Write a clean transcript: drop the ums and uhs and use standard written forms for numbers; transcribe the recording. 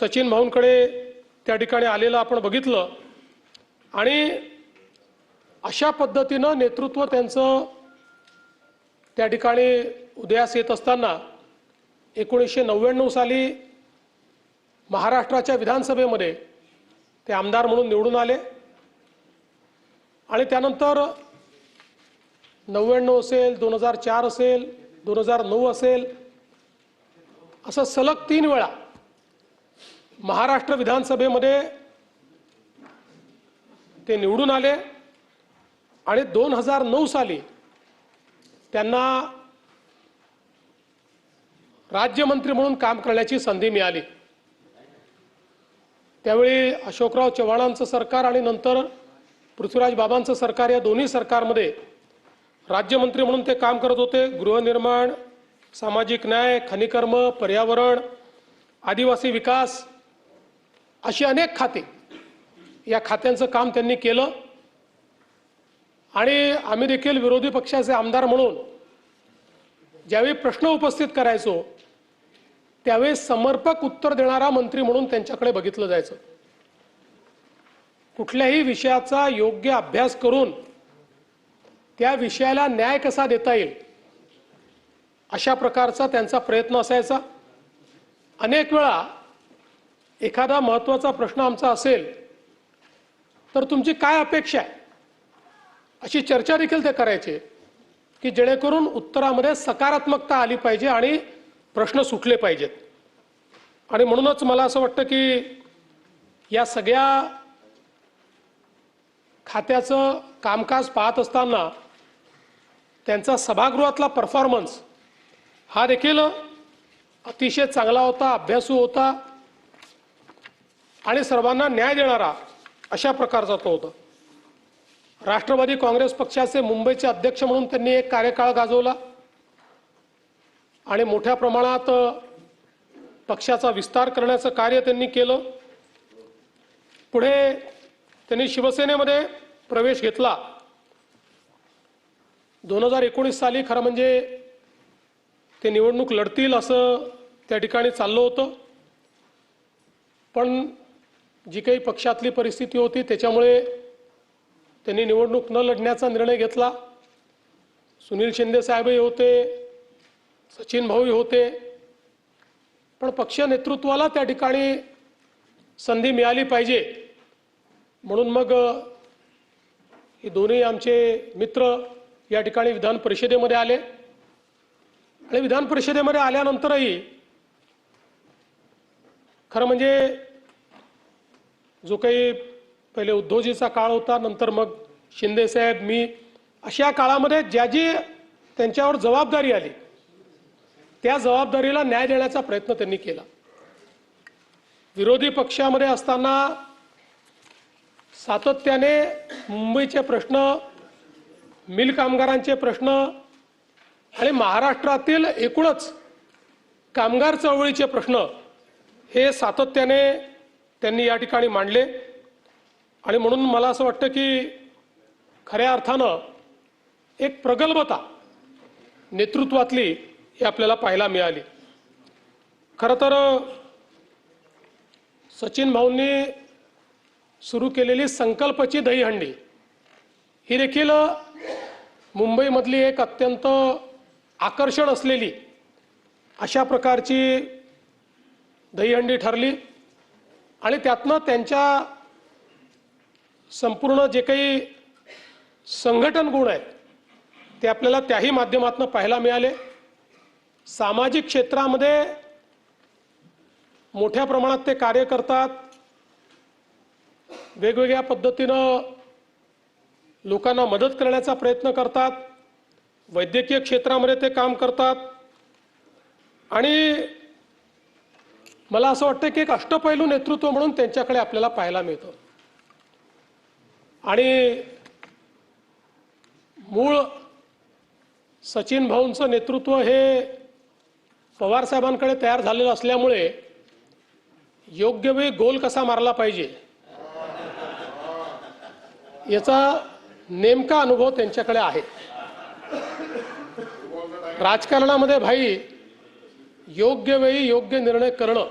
सचिन भाऊंकडे त्या ठिकाणी आलेलं आपण बघितलं आणि अशा पद्धतीनं नेतृत्व त्यांचं त्या ठिकाणी उदयास येत असताना 1999 साली महाराष्ट्राच्या विधानसभेमध्ये ते आमदार म्हणून निवडून आले आणि त्यानंतर 99 असेल 2004 असेल 2009 असेल असं सलग 3 वेळा महाराष्ट्र विधानसभेमध्ये ते निवडून आले आणि 2009 साली त्यांना राज्यमंत्री म्हणून काम करण्याची संधी मिळाली। त्यावेळी अशोकराव चव्हाणांचं सरकार आणि नंतर पृथ्वीराज बाबांचं सरकार या दोन्ही सरकारमध्ये राज्यमंत्री म्हणून ते काम करत होते। गृहनिर्माण, सामाजिक न्याय, खनिकर्म, पर्यावरण, आदिवासी विकास अशी अनेक खाते, या खात्यांचं काम त्यांनी केलं आणि आम्ही देखील विरोधी पक्षाचे आमदार म्हणून ज्यावेळी प्रश्न उपस्थित करायचो त्यावेळी समर्पक उत्तर देणारा मंत्री म्हणून त्यांच्याकडे बघितलं जायचं। कुठल्याही विषयाचा योग्य अभ्यास करून त्या विषयाला न्याय कसा देता येईल अशा प्रकारचा त्यांचा प्रयत्न असायचा। अनेक वेळा एखादा महत्त्वाचा प्रश्न आमचा असेल तर तुमची काय अपेक्षा आहे अशी चर्चा देखील ते करायचे की जेणेकरून उत्तरामध्ये सकारात्मकता आली पाहिजे आणि प्रश्न सुटले पाहिजेत। आणि म्हणूनच मला असं वाटतं की या सगळ्या खात्याचं कामकाज पाहत असताना त्यांचा सभागृहातला परफॉर्मन्स हा देखील अतिशय चांगला होता, अभ्यासू होता आणि सर्वांना न्याय देणारा अशा प्रकारचा तो होता। राष्ट्रवादी काँग्रेस पक्षाचे मुंबईचे अध्यक्ष म्हणून त्यांनी एक कार्यकाळ गाजवला आणि मोठ्या प्रमाणात पक्षाचा विस्तार करण्याचं कार्य त्यांनी केलं। पुढे त्यांनी शिवसेनेमध्ये प्रवेश घेतला। 2019 साली खरं म्हणजे ते निवडणूक लढतील असं त्या ठिकाणी चाललं होतं, पण जी काही पक्षातली परिस्थिती होती त्याच्यामुळे त्यांनी निवडणूक न लढण्याचा निर्णय घेतला। सुनील शिंदे साहेबही होते, सचिन भाऊही होते, पण पक्ष नेतृत्वाला त्या ठिकाणी संधी मिळाली पाहिजे म्हणून मग हे दोन्ही आमचे मित्र या ठिकाणी विधान परिषदेमध्ये आले आणि विधान परिषदेमध्ये आल्यानंतरही खरं म्हणजे जो काही पहिले उद्धवजीचा काळ होता, नंतर मग शिंदे साहेब, मी अशा काळामध्ये ज्या जी त्यांच्यावर जबाबदारी आली त्या जबाबदारीला न्याय देण्याचा प्रयत्न त्यांनी केला। विरोधी पक्षामध्ये असताना सातत्याने मुंबईचे प्रश्न, मिल कामगारांचे प्रश्न आणि महाराष्ट्रातील एकूणच कामगार चळवळीचे प्रश्न हे सातत्याने त्यांनी या ठिकाणी मांडले आणि म्हणून मला असं वाटतं की खऱ्या अर्थानं एक प्रगल्भता नेतृत्वातली ही आपल्याला पाहायला मिळाली। खरं तर सचिन भाऊंनी सुरू केलेली संकल्पची दहीहंडी ही देखील मुंबईमधली एक अत्यंत आकर्षण असलेली अशा प्रकारची दहीहंडी ठरली आणि त्यातनं त्यांच्या संपूर्ण जे काही संघटन गुण आहेत ते आपल्याला त्याही माध्यमातून पाहायला मिळाले। सामाजिक क्षेत्रामध्ये मोठ्या प्रमाणात ते कार्य करतात, वेगवेगळ्या पद्धतीनं लोकांना मदत करण्याचा प्रयत्न करतात, वैद्यकीय क्षेत्रामध्ये ते काम करतात आणि मला असं वाटतं की एक अष्टपैलू नेतृत्व म्हणून त्यांच्याकडे आपल्याला पाहायला मिळतं। आणि मूळ सचिन भाऊंचं नेतृत्व हे पवार साहेबांकडे तयार झालेलं असल्यामुळे योग्य वेळी गोल कसा मारला पाहिजे याचा नेमका अनुभव त्यांच्याकडे आहे। राजकारणामध्ये भाई योग्य वेळी योग्य निर्णय करणं